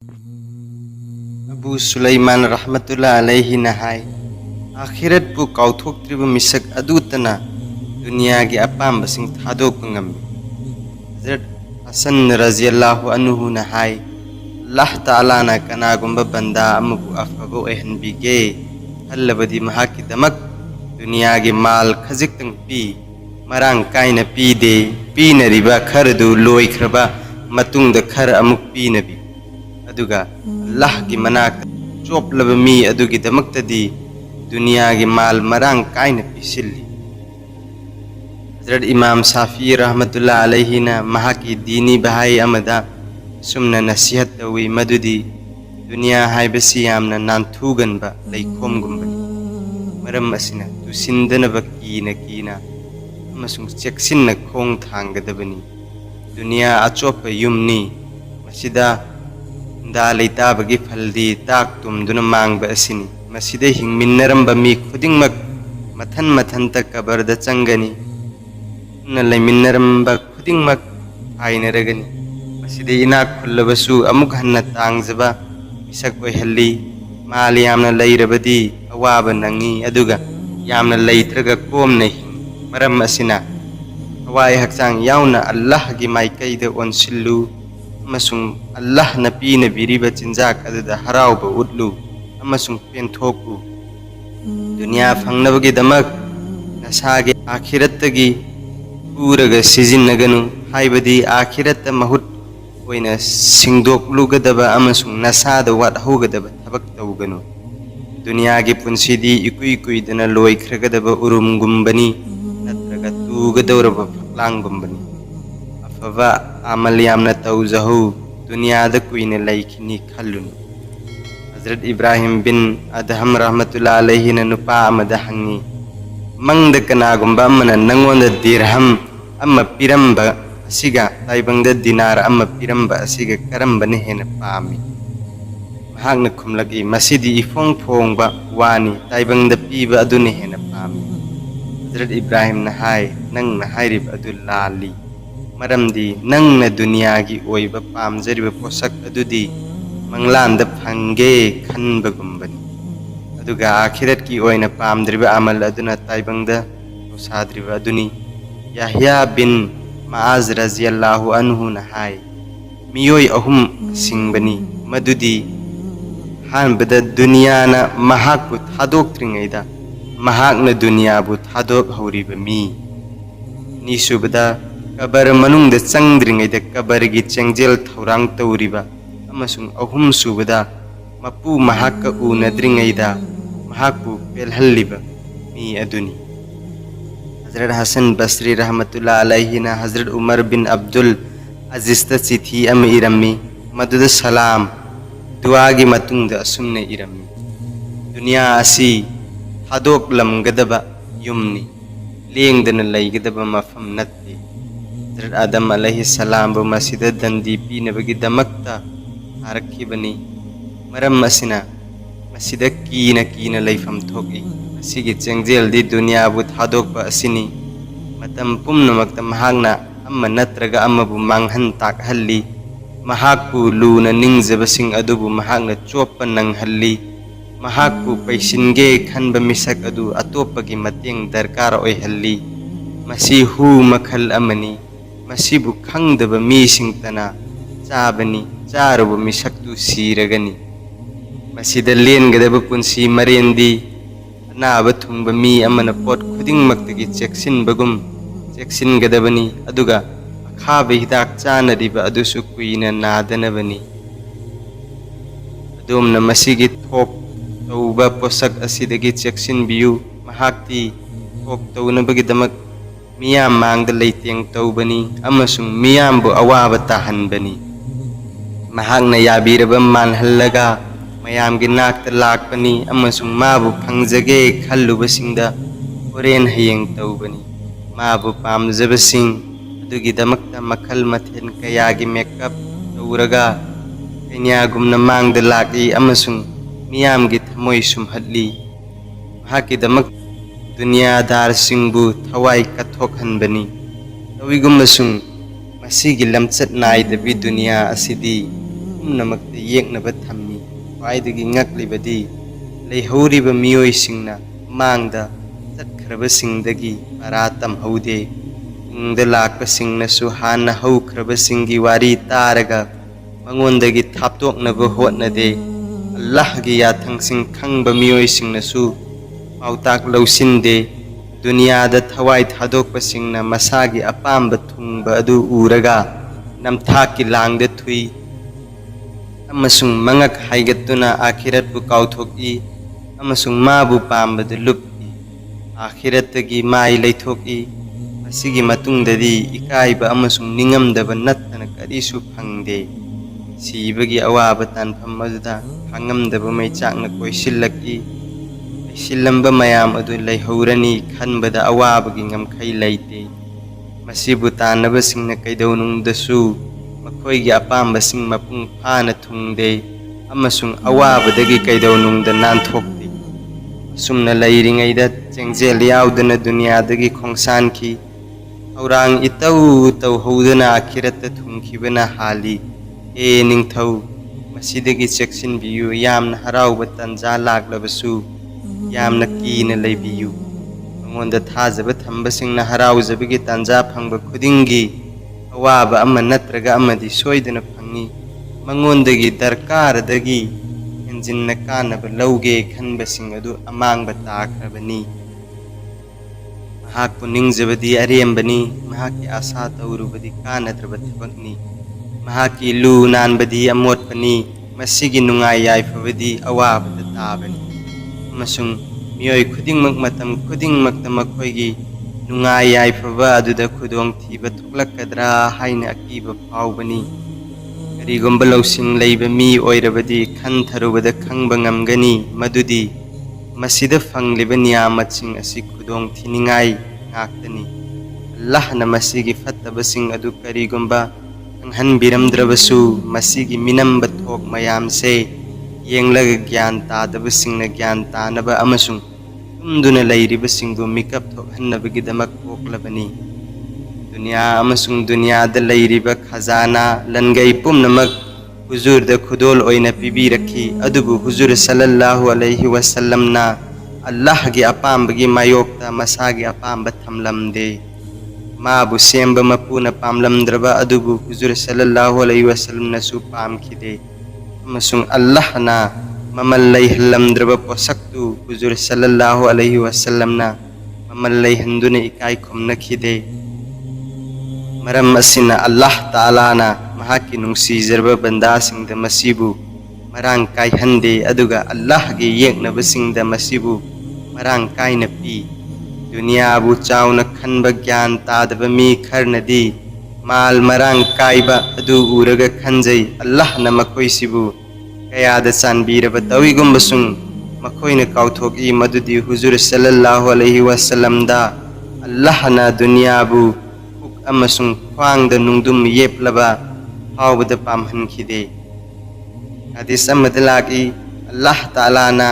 Abu Sulaiman rahmatullah alaihi nahai akhirat pu kauthok tribu misak adutana dunia gi apam basing thadok ngam Hazrat Hasan radhiyallahu anhu nahai Allah ta'ala na kana gumba banda amu afabo ehn bige hallabadi mahaki damak dunia gi mal khazik tang pi marang kaina pi de pi na riba khardu loi khraba matung da khar amuk pi nabi aduga Allah gi manak chop laba mi adugi damaktadi dunia gi mal marang kaina pisilli Hazrat Imam Shafi rahmatullah alaihi na mahaki dini bahai amada sumna nasihat tawi madudi dunia haibasi yamna nanthugan ba laikom gumbani maram asina tusindana ba kina amasung cheksinna khong thangadabani dunia achopa yumni masida da leita bagi faldi tak tum duna mang ba asini masida hingminnaram ba mi khudingmak mathan tak kabar da changani na laiminnaram ba khudingmak ainaragani masida inak khullabasu amuk hanna tangjaba misak oihalli mal yamna leirabadi awaba nangi aduga yamna leitraga komna hing maram asina awai hakchang yauna Allah gi maikaida onsillu amasung Allah na pinabiriba chinjak aduda harauba utlu amasung penthoku dunia fangnabagi damak nasage akhirattagi puraga sijinnaganu haibadi akhiratta mahut oina singdoklugadaba amasung nasada wathaugadaba thabak tawganu dunia gi punsidi ikuidana loikhragadaba urumgumbani natraga tugadawraba faklangumbani afaba amal yamna tawzahu dunia da kuina laikini khallun Hazrat Ibrahim bin Adham rahmatullah alaihi na nupa amada hangi mangda kanagumba amana nangonda dirham amma piramba asiga taibangda dinar amma piramba asiga karambane hena pami mahagna khumlagi masidi ifong ba wani taibangda piba adune hena pami Hazrat Ibrahim na hai nang na hairib adul lali maramdi nang na dunia gi oiba pamjariba posak adudi manglanda phange khanbagumbani aduga akhirat ki oina pamdriba amal aduna taibangda usadriba aduni Yahya bin Ma'az radhiyallahu anhu na hai miyoi ahum singbani madudi hanbada dunia na mahak bu thadok tringaida mahak na dunia bu thadok hauriba mi ni subada kabar manung da changdringai da kabar gi changjel thaurang tauriba amasung ahum subada mapu mahak unadringai da mahakpu pelhalliba mi aduni Hazrat Hasan Basri rahmatullah alaihi na Hazrat Umar bin Abdul Aziz ta chithi am irami maduda salam dua gi matung da asumne irami dunia asi thadok lam gadaba yumni lengdana laigadaba mafam natti Hazrat Adam alaihi salam bu masjid dandi pina bagi damakta harakkibani maram masina masjid kina laifam thoki asigi changjel di dunia bu thadok ba asini matam pumnamakta mahagna amma natraga amma bu manghan tak halli mahakpu luna ningjabasing adubu mahagna choppa nang halli mahakpu paisinge khanba misak adu atopagi mateng darkar oi halli masi hu makhal amani masibu khangdaba misingtana chabani charubu misaktu siragani masida lengadaba punsi marendi anaba thungba mi amana pot khudingmaktagi cheksingadabani aduga akhaba hidak chanariba adusu kuina nadanabani adomna masigi thok tauba posak asidagi cheksinbiyu mahakti thok taunabagi miyam mangda leiteng taubani amasung miyambu awaba tahanbani mahagna yabiraba manhallaga mayamgi nakta lakpani amasung mabu phangjage khallubasingda horen hayeng taubani mabu pamjabasing adugi damakta makhal mathen kayagi makeup tauraga kanyagumna mangda laki amasung miyamgi thamoi sumhatli mahaki damak dunia dar singbu thawai kathokhanbani tawigumasung masigi lamchat nai dabi dunia asidi ꯄꯨꯝꯅꯃꯛꯇ ꯌꯦꯛꯅꯕ ꯊꯝꯃꯤ꯫ ꯈ꯭ꯋꯥꯏꯗꯒꯤ ꯉꯛꯂꯤꯕꯗꯤ ꯂꯩꯍꯧꯔꯤꯕ ꯃꯤꯑꯣꯏꯁꯤꯡꯅ ꯃꯥꯡꯗ ꯆꯠꯈ꯭ꯔꯕꯁꯤꯡꯗꯒꯤ ꯄꯔꯥ ꯇꯝꯍꯧꯗꯦ꯫ ꯇꯨꯡꯗ ꯂꯥꯛꯄꯁꯤꯡꯅꯁꯨ ꯍꯥꯟꯅ ꯍꯧꯈ꯭ꯔꯕꯁꯤꯡꯒꯤ ꯋꯥꯔꯤ ꯇꯥꯔꯒ ꯃꯉꯣꯟꯗꯒꯤ ꯊꯥꯞꯇꯣꯛꯅꯕ ꯍꯣꯠꯅꯗꯦ꯫ ꯑꯜꯂꯥꯍꯒꯤ ꯌꯥꯊꯪꯁꯤꯡ ꯈꯪꯕ ꯃꯤꯑꯣꯏꯁꯤꯡꯅꯁꯨ ꯄꯥꯎꯇꯥꯛ ꯂꯧꯁꯤꯟꯗꯦ꯫ ꯗꯨꯅꯤꯌꯥꯗ ꯊꯋꯥꯏ ꯊꯥꯗꯣꯛꯄꯁꯤꯡꯅ ꯃꯁꯥꯒꯤ ꯑꯄꯥꯝꯕ ꯊꯨꯡꯕ ꯑꯗꯨ ꯎꯔꯒ ꯅꯝꯊꯥꯛꯀꯤ ꯂꯥꯡꯗ ꯊꯨꯏ ꯑꯃꯁꯨꯡ ꯃꯉꯛ ꯍꯥꯏꯒꯠꯇꯨꯅ ꯑꯥꯈꯤꯔꯠꯄꯨ ꯀꯥꯎꯊꯣꯛꯏ ꯑꯃꯁꯨꯡ ꯃꯥꯕꯨ ꯄꯥꯝꯕꯗ ꯂꯨꯞꯏ꯫ ꯑꯥꯈꯤꯔꯠꯇꯒꯤ ꯃꯥꯏ ꯂꯩꯊꯣꯛꯏ꯫ ꯃꯁꯤꯒꯤ ꯃꯇꯨꯡꯗꯗꯤ ꯏꯀꯥꯏꯕ ꯑꯃꯁꯨꯡ ꯅꯤꯡꯉꯝꯗꯕ ꯅꯠꯇꯅ ꯀꯔꯤꯁꯨ ꯐꯪꯗꯦ꯫ ꯁꯤꯕꯒꯤ ꯑꯋꯥꯕ ꯇꯥꯟꯐꯝ ꯑꯗꯨꯗ ꯈꯥꯡꯉꯝꯗꯕ ꯃꯩꯆꯥꯛꯅ ꯀꯣꯏꯁꯤꯜꯂꯛꯏ꯫ ꯂꯩꯁꯤꯜꯂꯝꯕ ꯃꯌꯥꯝ ꯑꯗꯨ ꯂꯩꯍꯧꯔꯅꯤ ꯈꯟꯕꯗ ꯑꯋꯥꯕꯒꯤ ꯉꯝꯈꯩ ꯂꯩꯇꯦ꯫ ꯃꯁꯤꯕꯨ ꯇꯥꯟꯅꯕꯁꯤꯡꯅ ꯀꯩꯗꯧꯅꯨꯡꯗꯁꯨ ꯃꯈꯣꯏꯒꯤ ꯑꯄꯥꯝꯕꯁꯤꯡ ꯃꯄꯨꯡ ꯐꯥꯅ ꯊꯨꯡꯗꯦ ꯑꯃꯁꯨꯡ ꯑꯋꯥꯕꯗꯒꯤ ꯀꯩꯗꯧꯅꯨꯡꯗ ꯅꯥꯟꯊꯣꯛꯇꯦ꯫ ꯑꯁꯨꯝꯅ ꯂꯩꯔꯤꯉꯩꯗ ꯆꯦꯡꯖꯦꯜ ꯌꯥꯎꯗꯅ ꯗꯨꯅꯤꯌꯥꯗꯒꯤ ꯈꯣꯡꯁꯥꯟꯈꯤ꯫ ꯊꯧꯔꯥꯡ ꯏꯇꯧ ꯇꯧꯍꯧꯗꯅ ꯑꯥꯈꯤꯔꯠꯇ ꯊꯨꯡꯈꯤꯕꯅ ꯍꯥꯜꯂꯤ꯫ ꯍꯦ ꯅꯤꯡꯊꯧ, ꯃꯁꯤꯗꯒꯤ ꯆꯦꯛꯁꯤꯟꯕꯤꯌꯨ꯫ ꯌꯥꯝꯅ ꯍꯔꯥꯎꯕ ꯇꯥꯟꯖꯥ ꯂꯥꯛꯂꯕꯁꯨ ꯌꯥꯝꯅ ꯀꯤꯅ ꯂꯩꯕꯤꯌꯨ꯫ ꯃꯉꯣꯟꯗ ꯊꯥꯖꯕ ꯊꯝꯕꯁꯤꯡꯅ ꯍꯔꯥꯎꯖꯕꯒꯤ ꯇꯥꯟꯖꯥ ꯐꯪꯕ ꯈꯨꯗꯤꯡꯒꯤ ꯑꯋꯥꯕ ꯑꯃ ꯅꯠꯇ꯭ꯔꯒ ꯑꯃꯗꯤ ꯁꯣꯏꯗꯅ ꯐꯪꯏ꯫ ꯃꯉꯣꯟꯗꯒꯤ ꯗꯔꯀꯥꯔꯗꯒꯤ ꯍꯦꯟꯖꯤꯟꯅ ꯀꯥꯟꯅꯕ ꯂꯧꯒꯦ ꯈꯟꯕꯁꯤꯡ ꯑꯗꯨ ꯑꯃꯥꯡꯕ ꯇꯥꯈ꯭ꯔꯕꯅꯤ꯫ ꯃꯍꯥꯛꯄꯨ ꯅꯤꯡꯖꯕꯗꯤ ꯑꯔꯦꯝꯕꯅꯤ꯫ ꯃꯍꯥꯛꯀꯤ ꯑꯥꯁꯥ ꯇꯧꯔꯨꯕꯗꯤ ꯀꯥꯟꯅꯗ꯭ꯔꯕ ꯊꯕꯛꯅꯤ꯫ ꯃꯍꯥꯛꯀꯤ ꯂꯨ ꯅꯥꯟꯕꯗꯤ ꯑꯃꯣꯠꯄꯅꯤ꯫ ꯃꯁꯤꯒꯤ ꯅꯨꯡꯉꯥꯏ ꯌꯥꯏꯐꯕꯗꯤ ꯑꯋꯥꯕꯗ ꯇꯥꯕꯅꯤ꯫ ꯑꯃꯁꯨꯡ ꯃꯤꯑꯣꯏ ꯈꯨꯗꯤꯡꯃꯛ ꯃꯇꯝ ꯈꯨꯗꯤꯡꯃꯛꯇ ꯃꯈꯣꯏꯒꯤ ꯅꯨꯡꯉꯥꯏ ꯌꯥꯏꯐꯕ ꯑꯗꯨꯗ ꯈꯨꯗꯣꯡꯊꯤꯕ ꯊꯣꯛꯂꯛꯀꯗ꯭ꯔꯥ ꯍꯥꯏꯅ ꯑꯀꯤꯕ ꯐꯥꯎꯕꯅꯤ꯫ ꯀꯔꯤꯒꯨꯝꯕ ꯂꯧꯁꯤꯡ ꯂꯩꯕ ꯃꯤ ꯑꯣꯏꯔꯕꯗꯤ ꯈꯟꯊꯔꯨꯕꯗ ꯈꯪꯕ ꯉꯝꯒꯅꯤ ꯃꯗꯨꯗꯤ ꯃꯁꯤꯗ ꯐꯪꯂꯤꯕ ꯅꯤꯌꯥꯃꯠꯁꯤꯡ ꯑꯁꯤ ꯈꯨꯗꯣꯡꯊꯤꯅꯤꯡꯉꯥꯏ ꯉꯥꯛꯇꯅꯤ꯫ ꯑꯜꯂꯥꯍꯅ ꯃꯁꯤꯒꯤ ꯐꯠꯇꯕꯁꯤꯡ ꯑꯗꯨ ꯀꯔꯤꯒꯨꯝꯕ ꯈꯪꯍꯟꯕꯤꯔꯝꯗ꯭ꯔꯕꯁꯨ ꯃꯁꯤꯒꯤ ꯃꯤꯅꯝꯕ ꯊꯣꯛ ꯃꯌꯥꯝꯁꯦ ꯌꯦꯡꯂꯒ ꯒ꯭ꯌꯥꯟ ꯇꯥꯗꯕꯁꯤꯡꯅ ꯒ꯭ꯌꯥꯟ ꯇꯥꯅꯕ ꯑꯃꯁꯨꯡ ꯇꯨꯝꯗꯨꯅ ꯂꯩꯔꯤꯕꯁꯤꯡꯕꯨ ꯃꯤꯀꯞ ꯊꯣꯛꯍꯟꯅꯕꯒꯤꯗꯃꯛ ꯄꯣꯛꯂꯕꯅꯤ꯫ ꯗꯨꯅꯤꯌꯥ ꯑꯃꯁꯨꯡ ꯗꯨꯅꯤꯌꯥꯗ ꯂꯩꯔꯤꯕ ꯈꯖꯥꯅꯥ ꯂꯟꯒꯩ ꯄꯨꯝꯅꯃꯛ ꯍꯨꯖꯨꯔꯗ ꯈꯨꯗꯣꯜ ꯑꯣꯏꯅ ꯄꯤꯕꯤꯔꯛꯈꯤ꯫ ꯑꯗꯨꯕꯨ ꯍꯨꯖꯨꯔ ꯁꯜꯂꯜꯂꯥꯍꯨ ꯑꯂꯩꯍꯤ ꯋꯁꯜꯂꯝꯅ ꯑꯜꯂꯥꯍꯒꯤ ꯑꯄꯥꯝꯕꯒꯤ ꯃꯥꯌꯣꯛꯇ ꯃꯁꯥꯒꯤ ꯑꯄꯥꯝꯕ ꯊꯝꯂꯝꯗꯦ꯫ ꯃꯥꯕꯨ ꯁꯦꯝꯕ ꯃꯄꯨꯅ ꯄꯥꯝꯂꯝꯗ꯭ꯔꯕ ꯑꯗꯨꯕꯨ ꯍꯨꯖꯨꯔ ꯁꯜꯂꯜꯂꯥꯍꯨ ꯑꯂꯩꯍꯤ ꯋꯁꯜꯂꯝꯅꯁꯨ ꯄꯥꯝꯈꯤꯗꯦ꯫ ꯑꯃꯁꯨꯡ ꯑꯜꯂꯥꯍꯅ ꯃꯃꯜ ꯂꯩꯍꯜꯂꯝꯗ꯭ꯔꯕ ꯄꯣꯠꯁꯛꯇꯨ ꯍꯨꯖꯨꯔ ꯁꯜꯂꯜꯂꯥꯍꯨ ꯑꯂꯩꯍꯤ ꯋꯁꯜꯂꯝꯅ ꯃꯃꯜ ꯂꯩꯍꯟꯗꯨꯅ ꯏꯀꯥꯏ ꯈꯨꯝꯅꯈꯤꯗꯦ꯫ ꯃꯔꯝ ꯑꯁꯤꯅ ꯑꯜꯂꯥꯍ ꯇꯥꯂꯥꯅ ꯃꯍꯥꯛꯀꯤ ꯅꯨꯡꯁꯤꯖꯔꯕ ꯕꯟꯗꯥꯁꯤꯡꯗ ꯃꯁꯤꯕꯨ ꯃꯔꯥꯡ ꯀꯥꯏꯍꯟꯗꯦ ꯑꯗꯨꯒ ꯑꯜꯂꯥꯍꯒꯤ ꯌꯦꯛꯅꯕꯁꯤꯡꯗ ꯃꯁꯤꯕꯨ ꯃꯔꯥꯡ ꯀꯥꯏꯅ ꯄꯤ꯫ ꯗꯨꯅꯤꯌꯥꯕꯨ ꯆꯥꯎꯅ ꯈꯟꯕ ꯒ꯭ꯌꯥꯟ ꯇꯥꯗꯕ ꯃꯤ ꯈꯔꯅꯗꯤ ꯃꯥꯜ ꯃꯔꯥꯡ ꯀꯥꯏꯕ ꯑꯗꯨ ꯎꯔꯒ ꯈꯟꯖꯩ ꯑꯜꯂꯥꯍꯅ ꯃꯈꯣꯏꯁꯤꯕꯨ ꯀꯌꯥꯗ ꯆꯥꯟꯕꯤꯔꯕ ꯇꯧꯏꯒꯨꯝꯕꯁꯨꯡ ꯃꯈꯣꯏꯅ ꯀꯥꯎꯊꯣꯛꯏ ꯃꯗꯨꯗꯤ ꯍꯨꯖꯨꯔ ꯁꯜꯂꯜꯂꯥꯍꯨ ꯑꯂꯩꯍꯤ ꯋꯁꯜꯂꯝꯗ ꯑꯜꯂꯥꯍꯅ ꯗꯨꯅꯤꯌꯥꯕꯨ ꯄꯨꯛ ꯑꯃꯁꯨꯡ ꯈ꯭ꯋꯥꯡꯗ ꯅꯨꯡꯗꯨꯝ ꯌꯦꯞꯂꯕ ꯐꯥꯎꯕꯗ ꯄꯥꯝꯍꯟꯈꯤꯗꯦ꯫ ꯍꯗꯤꯁ ꯑꯃꯗ ꯂꯥꯛꯏ ꯑꯜꯂꯥꯍ ꯇꯥꯂꯥꯅ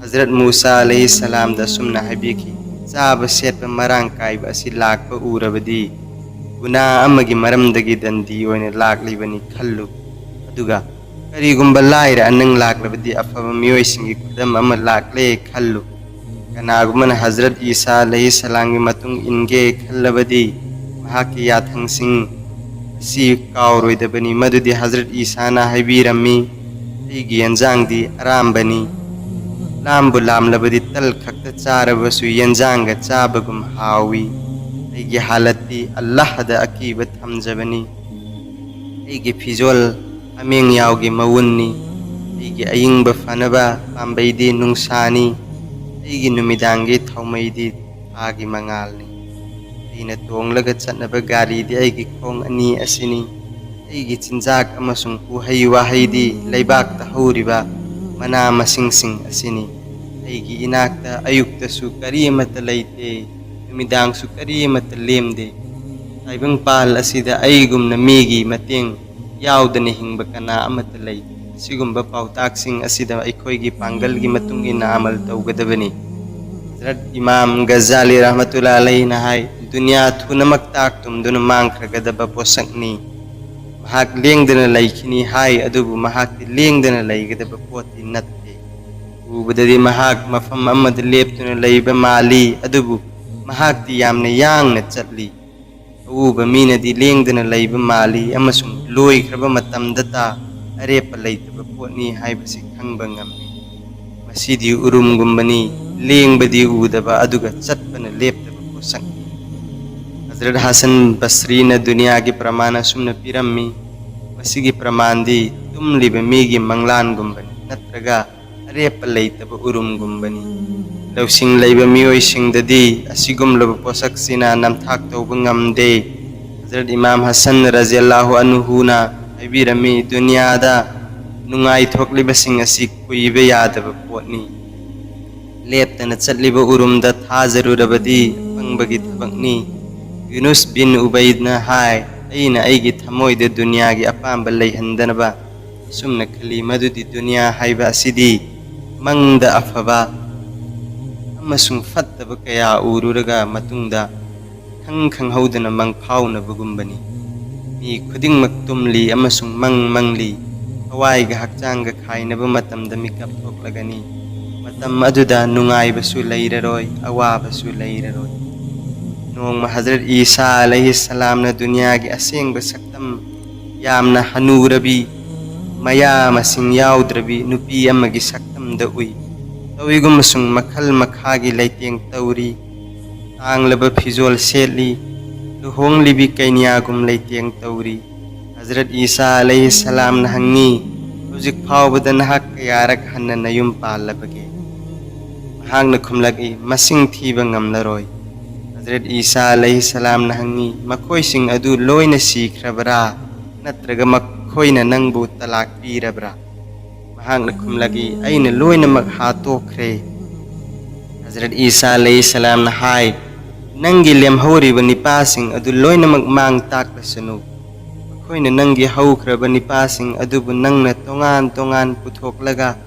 ꯍꯖꯔꯠ ꯃꯨꯁꯥ ꯑꯂꯩꯍꯤ ꯁꯂꯥꯝꯗ ꯑꯁꯨꯝꯅ ꯍꯥꯏꯕꯤꯈꯤ, ꯆꯥꯕ ꯁꯦꯠꯄ ꯃꯔꯥꯡ ꯀꯥꯏꯕ ꯑꯁꯤ ꯂꯥꯛꯄ ꯎꯔꯕꯗꯤ ꯒꯨꯅꯥ ꯑꯃꯒꯤ ꯃꯔꯝꯗꯒꯤ ꯗꯟꯗꯤ ꯑꯣꯏꯅ ꯂꯥꯛꯂꯤꯕꯅꯤ ꯈꯜꯂꯨ꯫ ꯑꯗꯨꯒ ꯀꯔꯤꯒꯨꯝꯕ ꯂꯥꯏꯔ ꯑꯅꯪ ꯂꯥꯛꯂꯕꯗꯤ ꯑꯐꯕ ꯃꯤꯑꯣꯏꯁꯤꯡꯒꯤ ꯈꯨꯗꯝ ꯑꯃ ꯂꯥꯛꯂꯦ ꯈꯜꯂꯨ꯫ ꯀꯅꯥꯒꯨꯝꯕꯅ ꯍꯖꯔꯠ ꯏꯁꯥ ꯑꯂꯩꯍꯤ ꯁꯂꯥꯝꯒꯤ ꯃꯇꯨꯡ ꯏꯟꯒꯦ ꯈꯜꯂꯕꯗꯤ ꯃꯍꯥꯛꯀꯤ ꯌꯥꯊꯪꯁꯤꯡ ꯑꯁꯤ ꯀꯥꯎꯔꯣꯏꯗꯕꯅꯤ ꯃꯗꯨꯗꯤ ꯍꯖꯔꯠ ꯏꯁꯥꯅ ꯍꯥꯏꯕꯤꯔꯝꯃꯤ, ꯑꯩꯒꯤ ꯌꯦꯟꯖꯥꯡꯗꯤ ꯑꯔꯥꯝꯕꯅꯤ꯫ ꯂꯥꯝꯕꯨ ꯂꯥꯝꯂꯕꯗꯤ ꯇꯜ ꯈꯛꯇ ꯆꯥꯔꯕꯁꯨ ꯌꯦꯟꯖꯥꯡꯒ ꯆꯥꯕꯒꯨꯝ ꯍꯥꯎꯏ꯫ ꯑꯩꯒꯤ ꯍꯥꯂꯠꯇꯤ ꯑꯜꯂꯥꯍꯗ ꯑꯀꯤꯕ ꯊꯝꯖꯕꯅꯤ꯫ ꯑꯩꯒꯤ ꯐꯤꯖꯣꯜ ꯍꯥꯃꯦꯡ ꯌꯥꯎꯒꯤ ꯃꯋꯨꯟꯅꯤ꯫ ꯑꯩꯒꯤ ꯑꯏꯪꯕ ꯐꯅꯕ ꯄꯥꯝꯕꯩꯗꯤ ꯅꯨꯡꯁꯥꯅꯤ꯫ ꯑꯩꯒꯤ ꯅꯨꯃꯤꯗꯥꯡꯒꯤ ꯊꯥꯎꯃꯩꯗꯤ ꯊꯥꯒꯤ ꯃꯉꯥꯜꯅꯤ꯫ ꯑꯩꯅ ꯇꯣꯡꯂꯒ ꯆꯠꯅꯕ ꯒꯥꯔꯤꯗꯤ ꯑꯩꯒꯤ ꯈꯣꯡ ꯑꯅꯤ ꯑꯁꯤꯅꯤ꯫ ꯑꯩꯒꯤ ꯆꯤꯟꯖꯥꯛ ꯑꯃꯁꯨꯡ ꯎꯍꯩ ꯋꯥꯍꯩꯗꯤ ꯂꯩꯕꯥꯛꯇ ꯍꯧꯔꯤꯕ ꯃꯅꯥ ꯃꯁꯤꯡꯁꯤꯡ ꯑꯁꯤꯅꯤ꯫ ꯑꯩꯒꯤ ꯏꯅꯥꯛꯇ ꯑꯌꯨꯛꯇꯁꯨ ꯀꯔꯤ ꯑꯃꯠꯇ ꯂꯩꯇꯦ, ꯅꯨꯃꯤꯗꯥꯡꯁꯨ ꯀꯔꯤ ꯑꯃꯠꯇ ꯂꯦꯝꯗꯦ꯫ ꯇꯥꯏꯕꯪꯄꯥꯜ ꯑꯁꯤꯗ ꯑꯩꯒꯨꯝꯅ ꯃꯤꯒꯤ ꯃꯇꯦꯡ ꯌꯥꯎꯗꯅ ꯍꯤꯡꯕ ꯀꯅꯥ ꯑꯃꯠꯇ ꯂꯩꯇꯦ꯫ ꯑꯁꯤꯒꯨꯝꯕ ꯄꯥꯎꯇꯥꯛꯁꯤꯡ ꯑꯁꯤꯗ ꯑꯩꯈꯣꯏꯒꯤ ꯄꯥꯡꯒꯜꯒꯤ ꯃꯇꯨꯡ ꯏꯟꯅ ꯑꯃꯜ ꯇꯧꯒꯗꯕꯅꯤ꯫ ꯍꯖꯔꯠ ꯏꯃꯥꯝ ꯒꯖꯥꯂꯤ ꯔꯍꯃꯇꯨꯜꯂꯥꯍꯤ ꯑꯂꯩꯍꯤꯅ ꯍꯥꯏ, ꯗꯨꯅꯤꯌꯥ ꯊꯨꯅꯃꯛ ꯇꯥꯛ ꯇꯨꯝꯗꯨꯅ ꯃꯥꯡꯈ꯭ꯔꯒꯗꯕ ꯄꯣꯠꯁꯛꯅꯤ꯫ mahak lengdana laikhini hai adubu mahakti lengdana laigedaba poti natte ubadadi mahak mafam amada leptuna laiba mali adubu mahakti yamna yangna chatli uba minadi lengdana laiba mali amasung loikraba matamdata arepa laitaba potni haibasi khangba ngammi masidi urumgumbani lengbadi udaba aduga chatpana leptaba posang Hazrat Hasan Basri na dunia ki pramana sumna pirammi masigi pramandi tumliba migi manglan gumbani natraga arepa laitaba urum gumbani lausing laiba mioi singdadi asigum laba posak sina namthak tawba ngamde Hazrat Imam Hasan radhiyallahu anhu na haibirami dunia da nungai thokliba sing asi kuiba yadaba potni leptana chatliba urumda thazarurabadi pangbagi thabakni Yunus bin Ubaidna hai aina aigi thamoide dunia gi apamba leihandanaba sumna khali madudi dunia haiba asidi mangda afaba amasung fattaba kaya ururaga matungda khang haudana mang phauna bugumbani mi khuding maktumli amasung mangli hawai ga hakchang ga khainaba matamda mikap thoklagani matam aduda nungai basu leiraroi awa basu leiraroi Nong Hazrat Isa alaihi salam na dunia gi aseng basaktam yamna hanurabi maya masing yaudrabi nupi amagi saktam da ui tawigum masung makhal makhagi laiteng tauri tanglaba phizol setli luhong libi kainiagum laiteng tauri Hazrat Isa alaihi salam na hangi hujik phawbada nahak kayarak hanna nayum palabage mahang na khumlagi masing thiba ngamlaroi Hazrat Isa alaihi salam na hangi makhoi sing adu loina sikrabra natraga makhoi na nangbu talak pirabra mahang na khumlagi aina loina maghatokre Hazrat Isa alaihi salam na hai nangi lemhori ba nipa sing adu loina magmang taklasanu makhoi na nangi haukraba nipa sing adu bu nangna tongan puthoklaga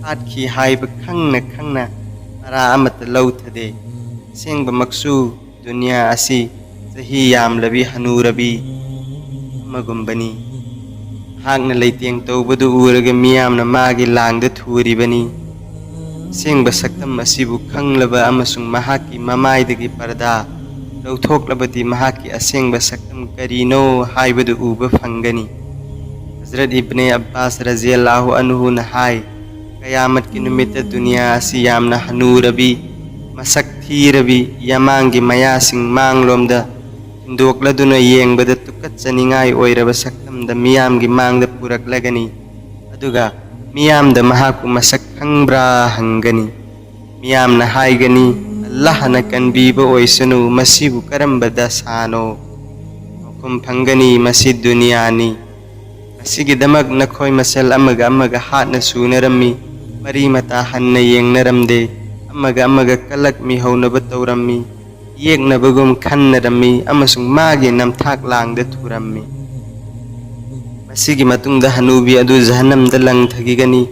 atkhi hai ba khangna ara amat lauthade Sengba maksu dunia asi sahi yam labi hanurabi magumbani hagna leiteng tawbadu uraga miyam na magi langda thuribani sengba saktam asibu khanglaba amasung mahaki mamaidagi parda lauthokrabadi mahaki asengba saktam karino haibadu uba phangani Hazrat Ibn Abbas radhiyallahu anhu na hai kayamat ki numita dunia asi yamna hanurabi masak thirabi yamangi mayasing manglomda hindokladuna yengbada tukat saningai oiraba saktamda miyamgi mangda puraklagani aduga miyamda mahaku masak hangbra hangani miyamna haigani Allah na kanbiba oisanu masibu karambada sano hukum phangani masid duniyani masigi damag nakhoi masal amaga hatna sunarami mari mata hanna yengnaramde amaga kalak mi haunaba tawrammi yegnabagum khannarammi amasung magi namthak langda thurammi masigi matungda hanubi adu jahannamda lang thagigani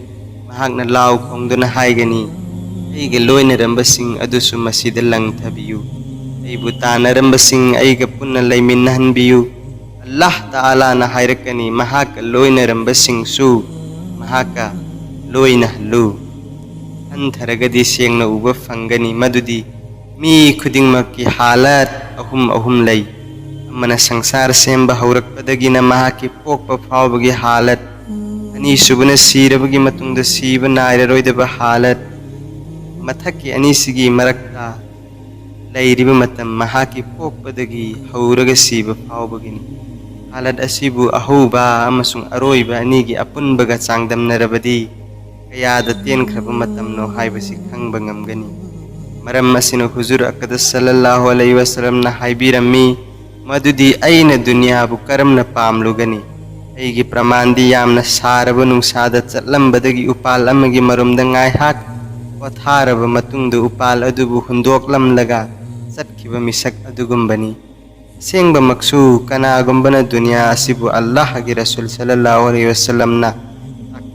mahakna law khongduna haigani aiga loinaramba sing adusu masida lang thabiyu aibu tanaramba sing aiga punna laiminnahanbiyu Allah Ta'ala na hairakani mahaka loinaramba sing su mahaka loinahlu Antharagadi siyang na uba phangani madudi mi khudingmakki halat ahum lay amana sangsar semba haurakpadagi na mahaki pokpa phawbagi halat ani subana sirabagi matungda siba nairaroidaba halat mathakki anisigi marakta lairiba matam mahaki pokpadagi hauraga siba phawbagini halat asibu ahuba amasung aroiba anigi apunbaga changdamnarabadi kayada tenkraba matamno haibasi khangba ngamgani maram masino huzur akada sallallahu alaihi wasallam na haibirammi madudi aina dunya bu karamna pamlugani aigi pramandi yamna saraba nungsada chatlambadagi upal amagi marumda ngai hak watharaba matungdu upal adubu hundoklamlaga chatkhiba misak adugumbani sengba maksu kanagumbana dunya asibu Allah agi rasul sallallahu alaihi wasallam na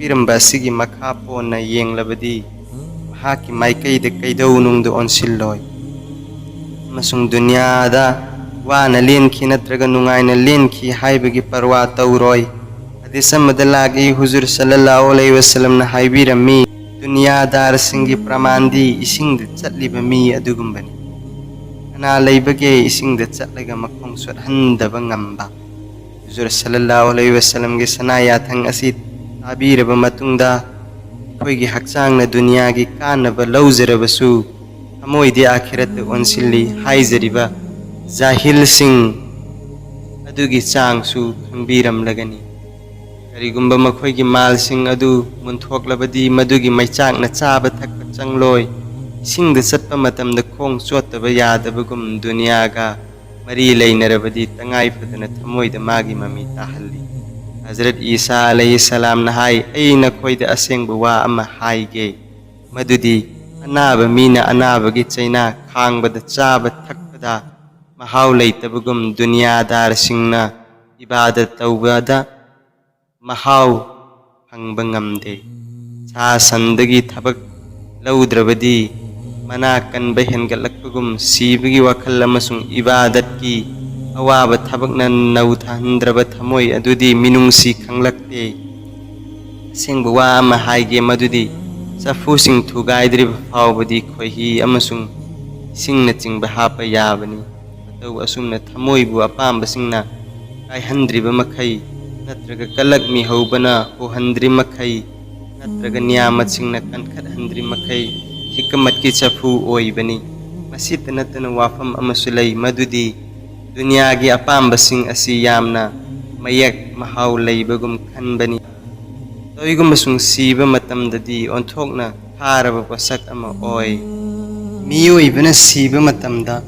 akpiramba sigi makhapo na yenglabadi mahaki maikai de kaidau nungdu onsilloy masung dunya da wana lenki natraga nungaina lenki haibagi parwa tauroi. Hadis amada lagi Huzur sallallahu alaihi wasallam na haibirami dunyadar singi pramandi isingda chatliba mi adugumbani. Ana laibage isingda chatlaga makong swadhandaba ngamba. Huzur sallallahu alaihi wasallam ge sanaya thang asit tabiraba matungda akhoi hakchang na dunya gi kanaba lauzarabasu amoidi akhirat onsilli haizariba zahil sing adugi changsu khangbiram lagani. Karigumba makhoi gi mal sing adu munthoklabadi madugi maichak na chaba thakpa changloi isingda chatpa matamda khong chotaba yadabagum dunya ga mari leinarabadi tangai fadana thamoida magi mami tahalli. Hazrat Isa alayhi salam na hai aina khoida asengba wa ama haige madudi anaba mina anaba gi chaina khangbada chaba thakpada mahau leitabagum dunyadar singna ibadat tawbada mahau hangba ngamde. Sa sandagi thabak laudrabadi mana kanba hengatlakpagum sibagi wakhal amasung ibadat ki awaba thabakna nauthandraba thamoi adudi minungsi khanglakte. Asengba wa ama haige madudi safu sing thugaidriba phawbadi khoihi amasung singna chingba hapa yabani. Atau asumna thamoi bu apamba singna kaihandriba makhai natraga kalak mi haubana hohandri makhai natraga niyamat singna kankhat handri makhai hikmat ki safu oibani. Masit natana wafam amasulai madudi dunya gi apamba sing asi yamna mayak mahau leibagum khanbani. Toigum masung siba matamdadi onthokna tharaba pasak ama oi. Miyoibana siba matamda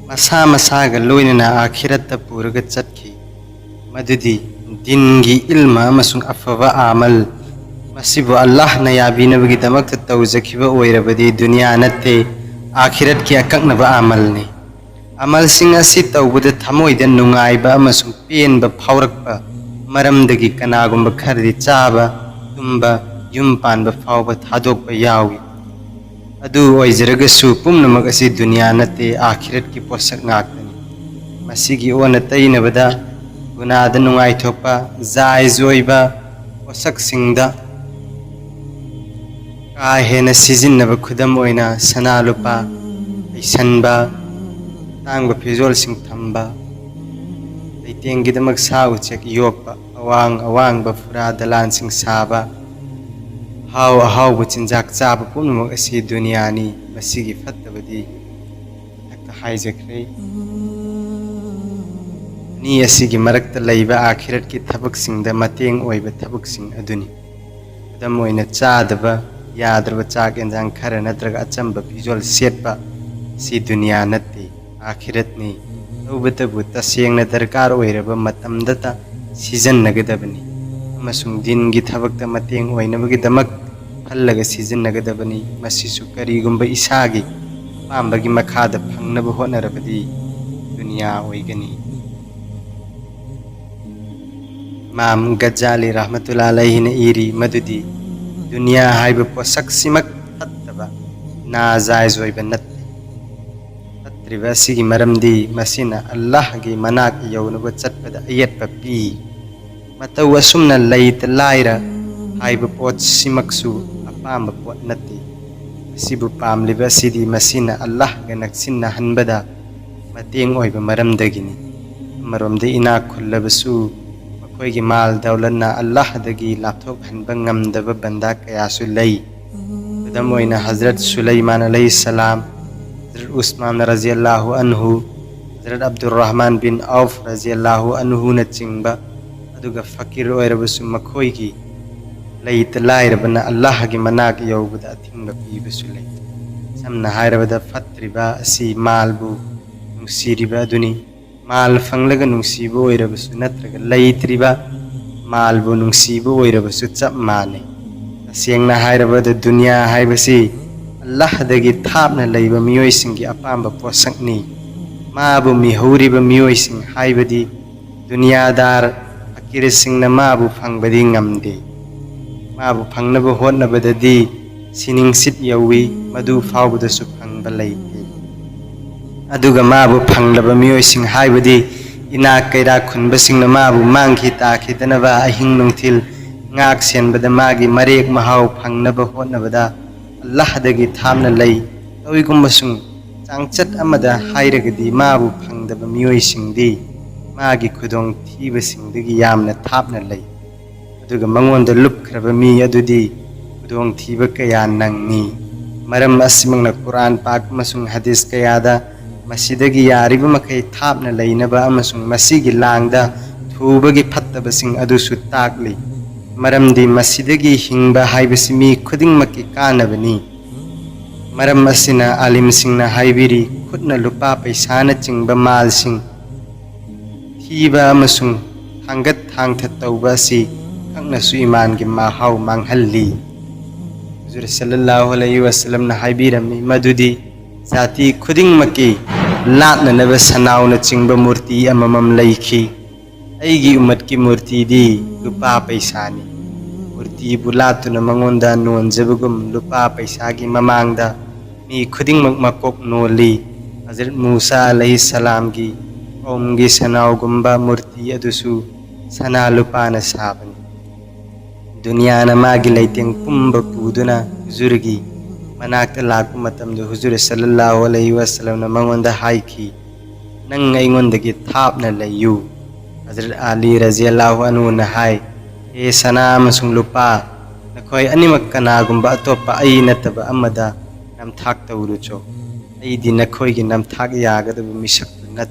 masa masaga loinana akhiratta puraga chatki. Madudi dingi ilma masung afaba amal masibu Allah na yabinabagi damakta tawzakiba oirabadi dunya natte akhirat ki akaknaba amal ni. Amal sing asi tawbada thamoida nungaiba amasung penba phaurakpa maramdagi kanagumba khardi chaba tumba yum panba phauba thadokpa yawi. Adu oizragasu pumnamak asi dunya natte akhirat ki posak ngaktani. Masigi ona tainabada gunada nungai thokpa zai zoiba posak singda ka hena sijinnaba khudam oina sana lupa aisanba tangba fizol sing thamba leitenggidamak sa uchek yokpa awang ba fura dalan sing saba hau bu chinjak chaba pumnamak asi dunya ni masigi fattabadi takta haijakre. Ni asigi marakta laiba akhirat ki thabak singda mateng oiba thabak sing aduni. Khudam oina chadaba yadraba chak enjang khara natraga achamba fizol setpa si dunya natte akhirat ni. Tawbatabu tasengna darkar oiraba matamdata sijannagadabani amasung dingi thabakta mateng oinabagidamak khallaga sijannagadabani. Masisu karigumba isagi apambagi makhada phangnaba hotnarabadi dunya oigani. Imam Ghazali rahmatullah alaihi na iri madudi dunya haiba posak simak tattaba na jaiz oiba natte. Tatriba asigi maramdi masina Allah gi manak yawnaba chatpada ayatpa pi. Matau asumna laita laira haiba pot simaksu apamba pot natte. Asibu pamliba asidi masina Allah ga naksinna hanbada mateng oiba maramdagini. Amaromda inak khullabasu makhoi mal daulanna Allah dagi lapthok hanba ngamdaba banda kayasu lay. Khudam oina Hazrat Sulaiman alayhi salam, Hazrat Usman radhiyallahu anhu, Hazrat Abdurrahman bin Auf radhiyallahu anhu na chingba aduga fakir oirabasu makhoi gi layta lairabana Allah gi manak yawbada athingba pibasu lay. Samna hairabada fatriba asi malbu nungsiriba aduni. Mal fanglaga nungsiba oirabasu natraga laitriba malbu nungsiba oirabasu chap mane. Tasengna hairabada dunya haibasi Allah dagi thapna laiba miyoisingi apamba posakni. Mabu mihuriba miyoising haibadi dunyadar akirisingna mabu fangbadi ngamde. Mabu fangnaba hotnabadadi siningsit yawi madu fawbadasu fangba laite. अदुगा माबु फंगलबा मियोइसिंग हाइबदी इना कैरा खुनबसिंगना माबु मांगखि ताखिदनबा अहिंग नुंथिल ngak senbada magi marek mahau phangnaba hotnabada Allahadagi thamna lei tawigumbasung changchat amada hairagadi mabu phangnaba miyoisingdi magi khudong thibasingdagi yamna thapna lei aduga mangonda lupkhraba mi adudi khudong thiba kaya nangni maram asimangna Quran pak masung hadis kayada masidagi yariba makai thapna leinaba amasung masigi langda thubagi phattabasing adusu takli Maramdi masidagi hingba haibasi mi khuding maki kanabani maram asina alim singna haibiri khudna lupa paisana chingba mal sing thiba amasung hangat thangtha tawba si khangna su iman gi mahau manghalli Huzur sallallahu alaihi wasallam na haibirami madudi zati khuding maki latna naba sanauna chingba murti amamam laikhi Aigi umat ki murti di lupa paisani murti bulatuna mangonda non jabugum lupa paisagi mamangda mi khuding makmak noli Hazrat Musa alaihi salam gi om gi sanau gumba murti adusu sana lupa na sabani dunia na magi laiteng pumba puduna huzurgi manakta laku matamdu huzur sallallahu alaihi wasallam na mangonda haiki nang ngaingondagi thapna layu Hazrat Ali raziyallahu anhu na hai e sana amasung lupa nakhoi animak kanagumba atopa ai nataba amada namthak tawrucho ai di nakhoi gi namthak yagadabu misak nat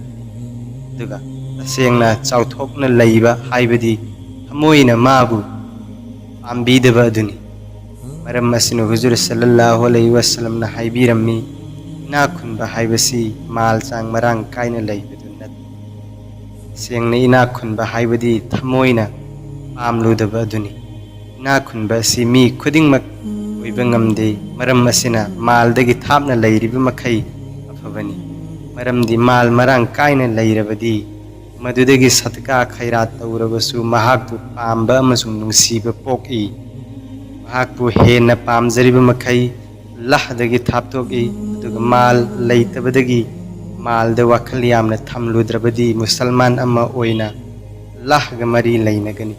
duga tasengna chauthokna leiba haibadi thamoina mabu ambidaba aduni maram asinu huzur sallallahu alaihi wasallam na haibirammi na khunba haibasi mal chang marang kaina leiba Siyang na ina khunba haibadi thamoina pamludaba aduni ina khunba si mi khudingmak oiba ngamde maram asina maldagi thapna leiriba makai afabani maramdi mal marang kaina leirabadi madudagi satka khairat tawrabasu mahakpu pamba amasung nungsiba poki mahakpu hena pamjariba makai lahdagi thaptoki aduga mal leitabadagi Malda wakal yamna thamludrabadi Musalman amma oina lahga mari lainagani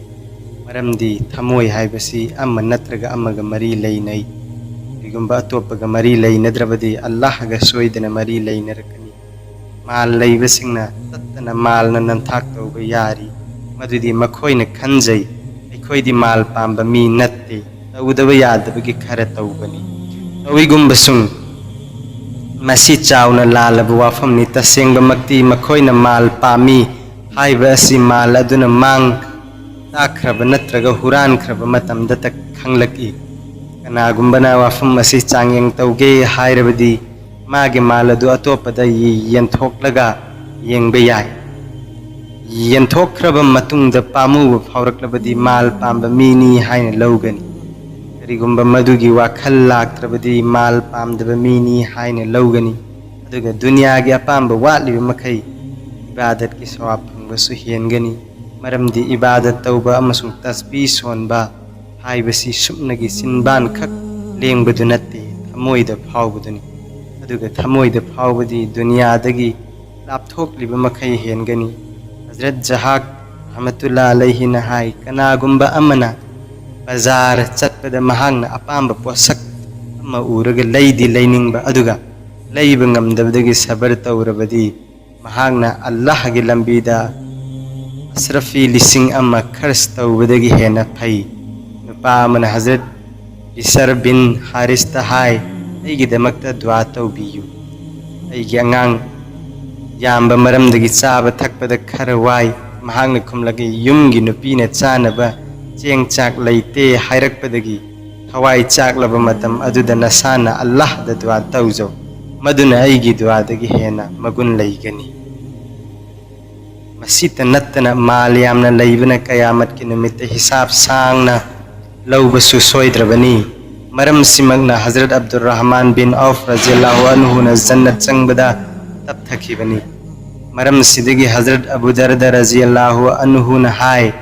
maramdi thamoi haibasi amma natraga amma ga mari lainai digumba atopaga mari lainadrabadi Allahga soidana mari lainarakani mal laibasingna tattana malna nanthak tawba yari madudi makhoina khanjai aikhoidi mal pamba mi natte tawdaba yadabagi khara tawbani tawigumbasung Masi chawna lalabu wafam ni tasengba makti makhoina mal pami haiba asi mal aduna mang takraba natraga huran kraba matamda tak khanglaki kanagumbana wafam masi changyang tawge hairabadi magi mal adu atopada yenthok yengba yai yenthok kraba matungda pamu phawraklabadi mal pamba mini haina lawgani Rigumba madugi wakal laktrabadi mal pamdaba mini haina lawgani aduga dunia gi apamba watliba makai ibadat ki sawab phangbasu hengani maramdi ibadat tawba amasung tasbih sonba haibasi sumnagi sinban khak lengbadu natte thamoida phawbuduni aduga thamoida phawbadi dunia dagi lapthokliba makai hengani Hazrat Jahak rahmatullah alaihi na hai kanagumba amana Bazar chatpada mahangna apamba posak amma uraga leidi leiningba aduga leiba ngamdabdagi sabar tawrabadi mahangna Allah gi lambida asrafi lising amma khars tawbadagi hena phai nupa mana Hazrat Bisar bin Haris tahai aigi damakta dua tawbiyu aigi angang yamba maramdagi chaba thakpada kharawai mahangna khumlagi yumgi nupina chanaba Ceng cak laite hairak padagi Hawai cak laba matam aduda nasana Allah da dua tawzo Maduna aigi dua dagi hena magun laigani Masita nattana maliyamna laibana kayamat kinumita hisab sangna Lawba susoidrabani Maram simagna Hazrat Abdurrahman bin Auf raziyallahu anhu na jannat changbada tabthakibani Maram sidagi Hazrat Abu Darda raziyallahu anhu na hai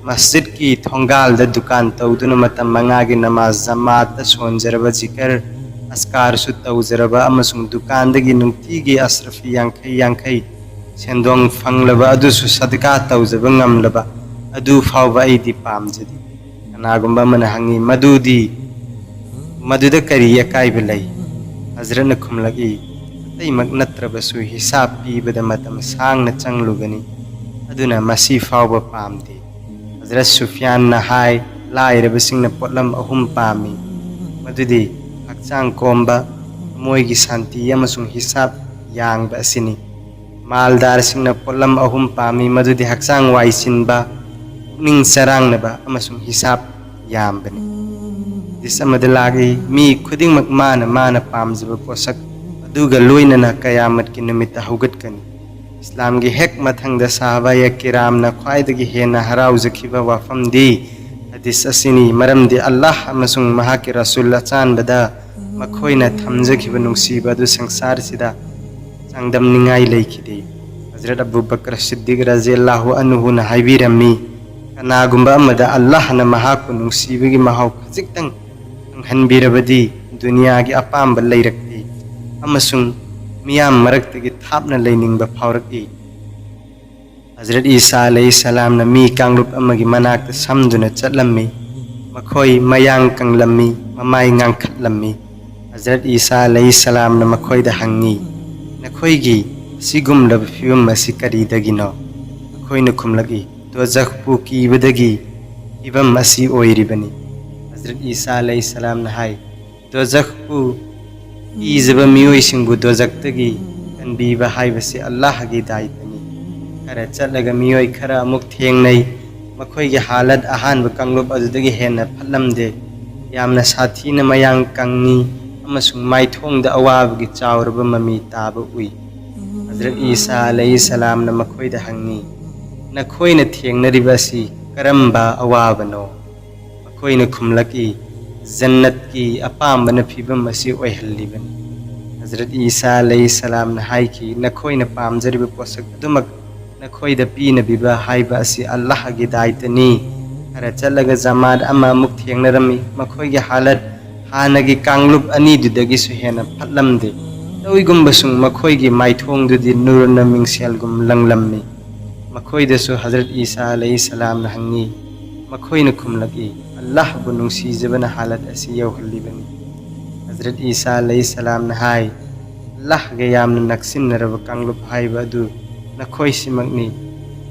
Masjid ki thongal da dukan tawduna matam mangagi namaz jamaat sonjaraba zikr askarsu tawzaraba amasung dukandagi nungtigi asrafi yankai sendong fanglaba adusu sadaka tawzaba ngamlaba adu fawba aidi pamjadi kanagumba mana hangi maduda kari akaiba lay Hazrat khumlagi ataimak natrabasu hisab pibada matam sangna changlugani aduna masi fawba pamde Hazrat Sufyan na hai lairabasingna potlam ahum pami madudi hakchang komba moigi santi amasung hisab yangba asini maldar singna potlam ahum pami madudi hakchang waisinba ning sarangnaba amasung hisab yambani disamadalagi mi khuding mana pamjaba posak aduga loinana kayamat ki numita hugatkani Islam gi hek mathangda sahaba ya kiram na khwaidagi hena harauzakhiba wafamdi hadis asini maramdi Allah amasung mahaki rasul achan bada makhoina thamjakhiba nungsiba du sangsar sida changdam ningai leikhide Hazrat Abu Bakr Siddiq radhiyallahu anhu na haibirami kanagumba amada Allah na mahaku nungsibagi mahau khajiktang hanbirabadi dunia gi apamba leirakti amasung miyam maraktagi thapna leining ba phaurakti Hazrat Isa alayhi salam na mi kangrup amagi manakta samduna chatlammi makhoi mayang kanglammi mamai ngangkhatlammi Hazrat Isa alayhi salam na makhoi da hangi nakhoi gi sigum lab fium masi kari dagino makhoi na khumlagi to zakpu ki badagi ibam masi oiribani Hazrat Isa alayhi salam na hai dozakpu izaba miyoi singbu dozaktagi kanbiba haibasi Allah gi daitani kara chatlaga miyoi khara amuk thengnai makhoi gi halat ahanba kanglop adudagi henna phatlamde yamna sathina mayang kangni amasung maithongda awabagi chawraba mami taba ui Hazrat Isa alayhi salam na makhoi da hangi nakhoina thengnaribasi karamba awabano koina khumlaki jannat ki apambana phibam asi oihalibani Hazrat Isa alayhi salam na haiki nakhoina pamjariba posak adumak nakhoida pina biba haiba asi Allah gi daitani ara chalaga jamad ama muk thengnarami makhoigi halat hanagi kanglup ani dudagi su hena phatlamde toigum basung makhoigi maithong dudi nurna mingselgum langlammi makhoida su Hazrat Isa alayhi salam na hangi makhoina khumlaki Allah bu nungsijabana halat asi yawhalibani Hazrat Isa alayhi salam na hai Allah ga yamna naksinaraba kanglup haiba adu nakhoi simakni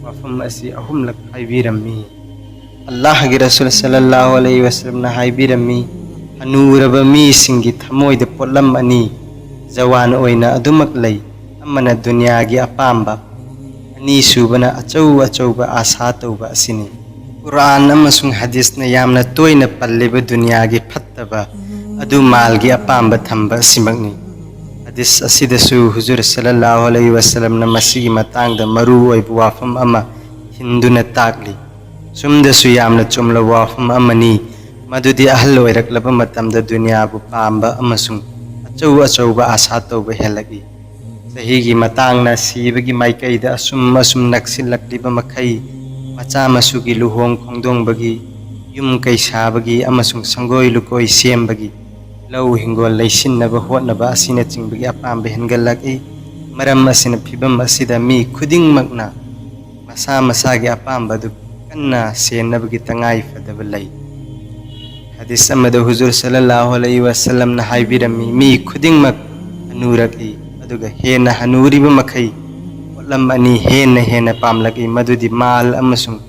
wafam asi ahumlak haibirammi Allah gi Rasul sallallahu alaihi wasallam na haibirammi hanuraba mi singi thamoida potlam ani jawan oina adumak lay amana dunya gi apamba ani subana achauba asa tauba asini Quran amasung hadis na yamna toina palliba dunya gi phattaba adu mal gi apamba thamba simagni hadis asidasu huzur sallallahu alaihi wasallam na masigi matangda maru oibu wafam ama hinduna takli sumdasu yamna chumla wafam amani madudi ahal oiraklaba matamda dunya bu pamba amasung achauba asa tauba helagi sahigi matangna sibagi maikaida asum naksilakliba makai macha masugi luhong khongdong bagi yum kai sabagi amasung sangoi lukoi sembagi lau hingol leisinaba hotnaba asina chingbagi apambe hengalaki maram asina phibam asida mi khuding makna masagi apamba du kanna senabagi tangai fadaba lai hadis amada huzur sallallahu alaihi wasallam na haibirami mi khuding mak anuraki aduga hena hanuriba makai lam ani hena pamlaki madudi mal amasung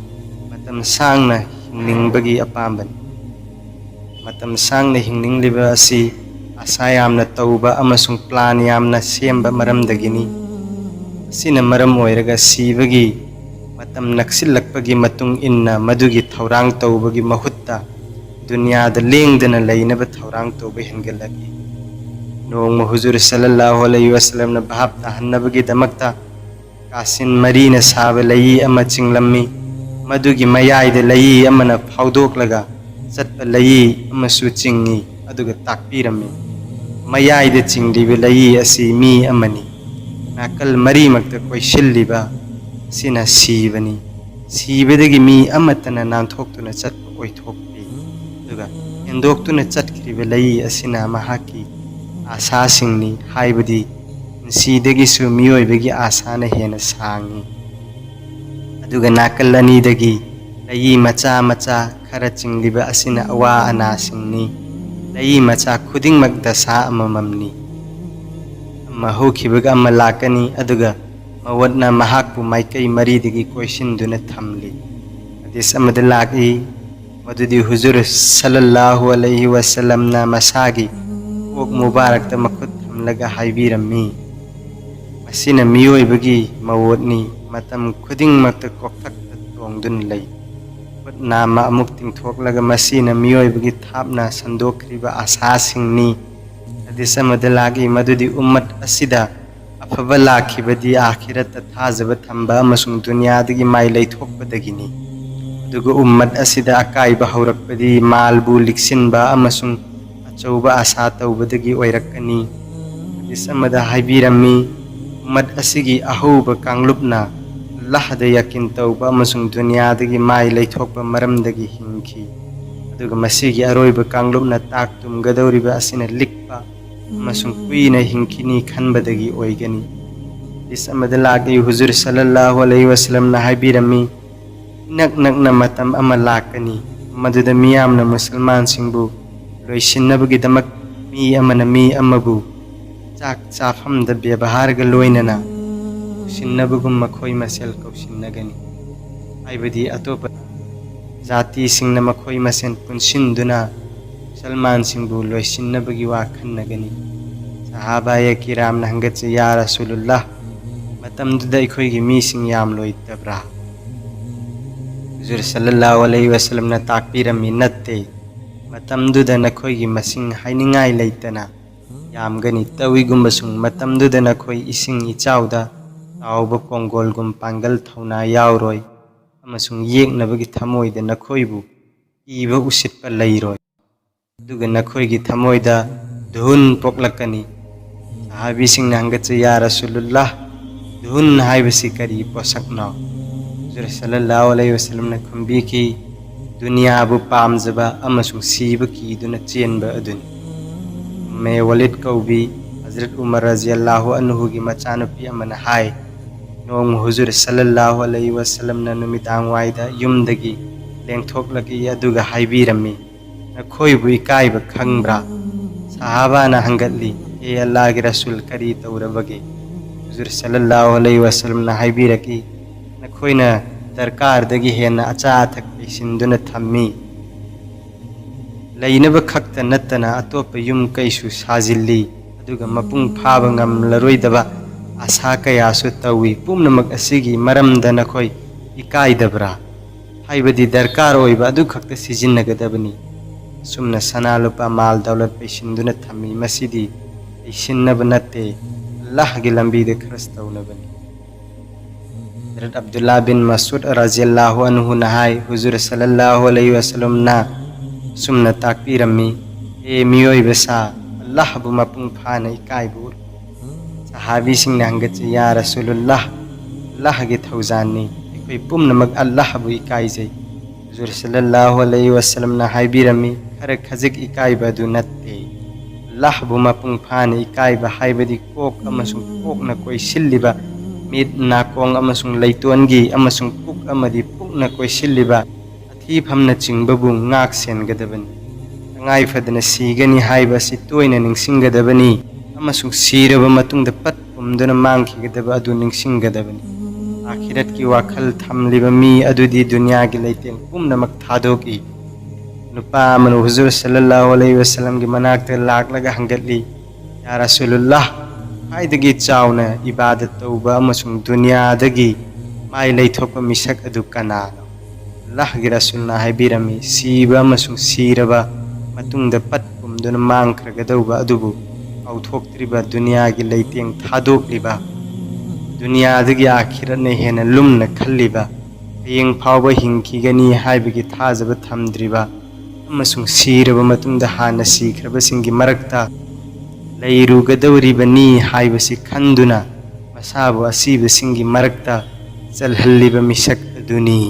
matam sangna hingningbagi apamban matam sangna hingningliba asi asa yamna tauba amasung plan yamna semba maramdagini asina maram oiraga sibagi matam naksilakpagi matung inna madugi thaurang taubagi mahutta dunyada lengdana lainaba thaurang tauba hengalaki nong huzur sallallahu alaihi wasallam na bahab tahannabagi damakta kasin marina saba layi ama chinglammi madugi mayai layi amana phaudoklaga chatpa layi amasu chingi aduga takpirami mayai de chingdiba layi asi mi amani nakal mari makta koisilliba sina sibani sibadagi mi amatana nanthokuna chatpa oithokpi aduga endoktuna chatkriba layi asina mahaki आशासिंगनी हाइबदी पुंसीदगिसु मियोइबगी Aashana हेना सांगी अदुगा नाकल अनीदगी लई मचा मचा खरा चिंगलिबा असिना अवा अनासिंगनी लई मचा खुदिंगमक दशा अमममनी अमा होखिबगा अमा लाकनी अदुगा मवदना महाकपु माइकई मरीदगी कोइसिनदुना थमली हदीस अमदा लाकी मदुदी हुजूर सल्लल्लाहु अलैहि वसल्लमना मसागी कोक मुबारक मखुद थमलगा हाइबिरम्मी मसिना मियोइबगी मवदनी मतम खुदिंगमक कोक्थक तोंगदुन लई नामा अमुक तिंगथोकलगा मसिना मियोइबगी थापना संदोखरिबा आशासिंगनी हदीस अमदा लाकी मदुदी उम्मत असिदा अफबा लाखिबदी आखिरत थाजब थंबा अमसुंग दुनियादगी माइ लैथोकपदगिनी अदुगा उम्मत असिदा अकाइबा हौरकपदी मालबु लिक्सिनबा अमसुंग अचौबा आशा तौबदगी ओइरकनी हदीस अमदा हाइबिरम्मी उम्मत असिगी अहौबा कांगलुपना अल्लाहदा यकिन तौबा अमसुंग दुनियादगी माइ लैथोकपा मरमदगी हिंखी अदुगा मसिगी अरोइबा कांगलुपना ताकतुमगदौरिबा असिना लिक्पा अमसुंग कुइना हिंखिनी खनबदगी ओइगनी हदीस अमदा लाकी हुजूर सल्लल्लाहु अलैहि वसल्लमना हाइबिरम्मी नक नकना मतम अमा लाकनी मदुदा मियामना मुसलमान सिंबु लोइसिन्नबगिदमक मी अमना मी अमबु चाक चाफमदा व्यवहारगा लोइनना सिन्नबगुम मखोइ मसेल कौसिन्नगनी हाइबदी अतोपा जाति सिंगना मखोइ मसेन पुनसिनदुना मुसलमान सिंबु लोइसिन्नबगी वा खन्नगनी सहाबाए किरामना हंगतसे या रसूलुल्लाह मतमदुदा अखोइगी मीसिंग याम लोइतब्रा हुजूर सल्लल्लाहु अलैहि वसल्लमना ताकबिरम्मी नत्ते मतमदुदा नखोइगी मसिंग हाइनिंगाइ लैतना यामगनी तविगुम्बसुंग मतमदुदा नखोइ इसिंग इचाउदा ताउबा कोंगोलगुम पांगल थौना याउरोय अमसुंग येकनबगी थमोइदा नखोइबु इबा उसितपा लैरोय अदुगा नखोइगी थमोइदा धुन पोक्लकनी सहाबीसिंगना हंगतसे या रसूलुल्लाह धुन हाइबसी करी पोसकनो हुजूर सल्लल्लाहु अलैहि वसल्लमना खुंबीकी दुनियाबु पामजबा अमसुंग सीबा कीदुना चेनबा अदुनी मे वलिद कौबी हजरत उमर रज़ियल्लाहु अन्हुगी मचानुपी अमना हाय नोंग हुजूर सल्लल्लाहु अलैहि वसल्लमना नुमिदांगवाइदा युमदगी लेंथोकलगी अदुगा हाइबिरम्मी नखोइबु इकाइबा खंग्ब्रा सहाबाना हंगतली ए अल्लाहगी रसूल करी तौरबगे हुजूर सल्लल्लाहु अलैहि वसल्लमना हाइबिरकी नखोइना दरकारदगी हेना अचा अथक पेसिंदुना थम्मी लैनबा खक्ता नत्तना अतोपा युम कैसु साजिल्ली अदुगा मपुंग फाबा ngamlaroidaba आशा कयासु तवी पुमनमक असिगी मरमदा नखोइ इकाइदब्रा हाइबदी दरकार ओइबा अदु खक्ता सिजिन्नगदबनी सुमना सना लुपा माल दौलत पेसिंदुना थम्मी मसिदी पेसिन्नबा नत्ते अल्लाहगी लंबीदा खरस तौनबनी हजरत अब्दुल्लाह बिन मसूद रज़ियल्लाहु अन्हु नहाय हुजूर सल्लल्लाहु अलैहि वसल्लम ना सुमना ताकबिरम्मी ए मियोइबसा अल्लाहबु मपुंग फाना इकाइबु सहाबीसिंगना हंगतसे या रसूलुल्लाह अल्लाहगी थौजाननी अखोइ पुमनमक अल्लाहबु इकाइजै हुजूर सल्लल्लाहु अलैहि वसल्लम ना हाइबिरम्मी खरा खजिक इकाइबा अदु नत्ते अल्लाहबु मपुंग फाना इकाइबा हाइबदी कोक अमसुंग कोकना कोइसिल्लिबा मीत नाकोंग अमसुंग लैतोनगी अमसुंग पुक अमदी पुकना कोइसिल्लिबा अथीफमना चिंगबबु ngak सेनगदबनी तंगाइ फदना सीगनी हाइबसी तोइना निंगसिंगदबनी अमसुंग सीरबा मतुंगदा पत पुमदुना मांगखिगदबा अदु निंगसिंगदबनी आखिरत की वाखल थमलिबा मी अदुदी दुनियागी लैतें पुमनमक थादोकी नुपा अमन हुजूर सल्लल्लाहु अलैहि वसल्लम की मनाकता लाकलगा हंगतली या रसूलुल्लाह खाइदगी चावना इबादत तौबा अमसुंग दुनियादगी माइ लैथोकपा मिसक अदु कनानो अल्लाहगी रसूलना हाइबिरम्मी सीबा अमसुंग सीरबा मतुंगदा पत पुमदुना मांगख्रगदौबा अदुबु औथोक्त्रिबा दुनियागी लैतें थादोक्लिबा दुनियादगी आखिरतना हेना लुमना खल्लिबा हयेंग फावबा हिंखिगनी हाइबगी थाजबा थमद्रिबा अमसुंग सीरबा मतुंगदा हाना सीख्रबसिंगी मरक्ता लैरुगदौरिबनी हाइबसी खंदुना मसाबु असीबसिंगी मरक्ता चलहल्लिबा मिसक अदुनी।